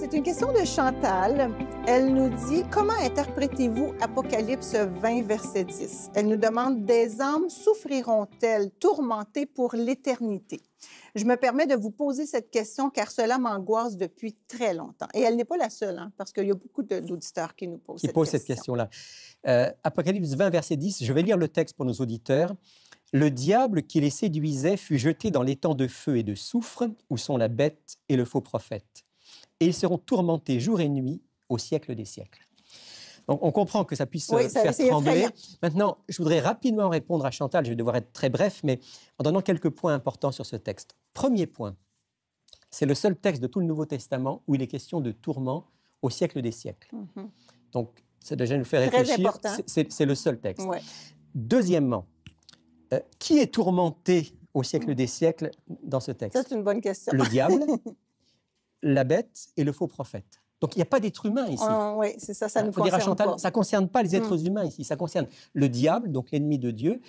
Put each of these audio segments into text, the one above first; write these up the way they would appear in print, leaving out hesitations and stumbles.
C'est une question de Chantal. Elle nous dit « Comment interprétez-vous Apocalypse 20, verset 10 ?» Elle nous demande « Des âmes souffriront-elles, tourmentées pour l'éternité ?» Je me permets de vous poser cette question car cela m'angoisse depuis très longtemps. Et elle n'est pas la seule, hein, parce qu'il y a beaucoup d'auditeurs qui nous posent cette question-là. Apocalypse 20, verset 10, je vais lire le texte pour nos auditeurs. « Le diable qui les séduisait fut jeté dans l'étang de feu et de soufre, où sont la bête et le faux prophète. Et ils seront tourmentés jour et nuit au siècle des siècles. » Donc, on comprend que ça puisse faire trembler. Maintenant, je voudrais rapidement répondre à Chantal, je vais devoir être très bref, mais en donnant quelques points importants sur ce texte. Premier point, c'est le seul texte de tout le Nouveau Testament où il est question de tourment au siècle des siècles. Donc, ça déjà nous fait réfléchir. C'est le seul texte. Ouais. Deuxièmement, qui est tourmenté au siècle des siècles dans ce texte? Ça, c'est une bonne question. Le diable, la bête et le faux prophète. Donc, il n'y a pas d'être humain ici. Oui, c'est ça, ça nous concerne Chantal, pas. Ça ne concerne pas les êtres humains ici, ça concerne le diable, donc l'ennemi de Dieu,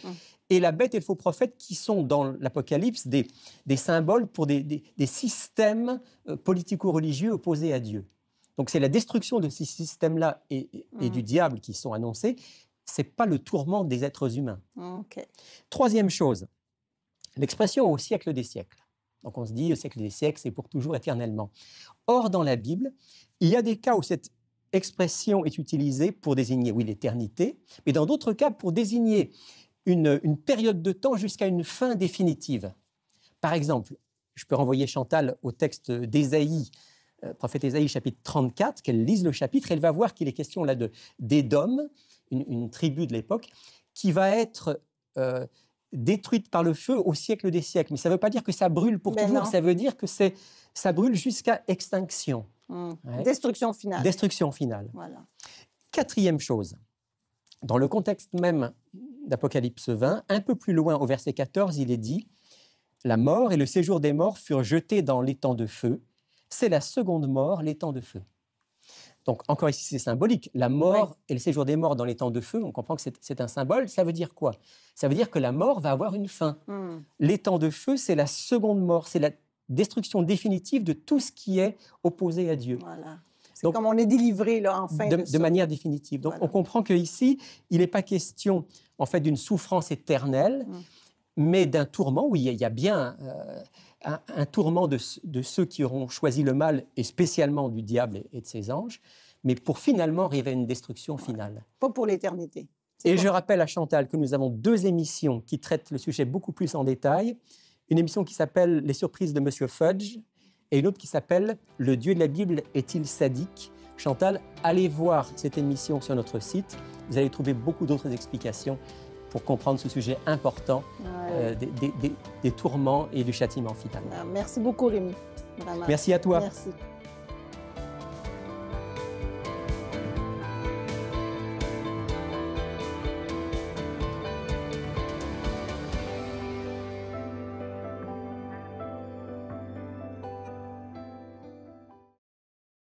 et la bête et le faux prophète qui sont dans l'Apocalypse des symboles pour des systèmes politico-religieux opposés à Dieu. Donc, c'est la destruction de ces systèmes-là et du diable qui sont annoncés. Ce n'est pas le tourment des êtres humains. Troisième chose, l'expression « au siècle des siècles ». Donc on se dit « au siècle des siècles, c'est pour toujours, éternellement ». Or, dans la Bible, il y a des cas où cette expression est utilisée pour désigner, oui, l'éternité, mais dans d'autres cas pour désigner une période de temps jusqu'à une fin définitive. Par exemple, je peux renvoyer Chantal au texte d'Ésaïe, prophète Ésaïe, chapitre 34, qu'elle lise le chapitre, elle va voir qu'il est question là d'Édom, une tribu de l'époque, qui va être détruite par le feu au siècle des siècles. Mais ça ne veut pas dire que ça brûle pour toujours, ça veut dire que ça brûle jusqu'à extinction. Ouais. Destruction finale. Destruction finale. Voilà. Quatrième chose, dans le contexte même d'Apocalypse 20, un peu plus loin au verset 14, il est dit « La mort et le séjour des morts furent jetés dans l'étang de feu. C'est la seconde mort, l'étang de feu. » Donc, encore ici, c'est symbolique. La mort et le séjour des morts dans les temps de feu, on comprend que c'est un symbole. Ça veut dire quoi? Ça veut dire que la mort va avoir une fin. Les temps de feu, c'est la seconde mort, c'est la destruction définitive de tout ce qui est opposé à Dieu. Voilà. C'est comme on est délivré, là, enfin. De manière définitive. Donc, on comprend qu'ici, il n'est pas question, en fait, d'une souffrance éternelle, mais d'un tourment. Oui, il y a bien un tourment de ceux qui auront choisi le mal, et spécialement du diable et de ses anges, mais pour finalement arriver à une destruction finale. Pas pour l'éternité. Et je rappelle à Chantal que nous avons 2 émissions qui traitent le sujet beaucoup plus en détail. Une émission qui s'appelle « Les surprises de Monsieur Fudge » et une autre qui s'appelle « Le Dieu de la Bible est-il sadique ?» Chantal, allez voir cette émission sur notre site. Vous allez trouver beaucoup d'autres explications pour comprendre ce sujet important des tourments et du châtiment final. Merci beaucoup, Rémi. Vraiment. Merci à toi. Merci.